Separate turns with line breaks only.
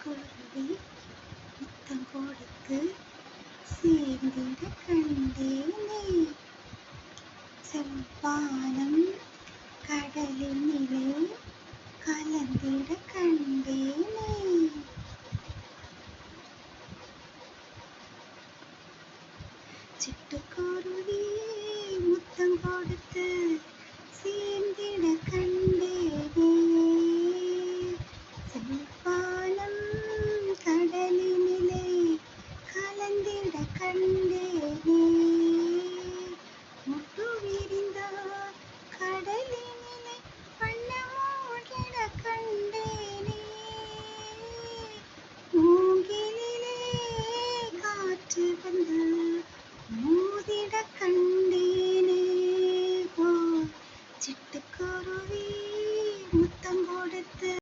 சிட்டுக்குருவி முத்தம் கொடுத்து சேர்ந்திட கண்டேனே. செவ்வானம் கடலினிலே கலந்திட கண்டேனே. சிட்டுக்குருவியே முத்தம் கொடுத்து சேர்ந்திட கண்டேனே.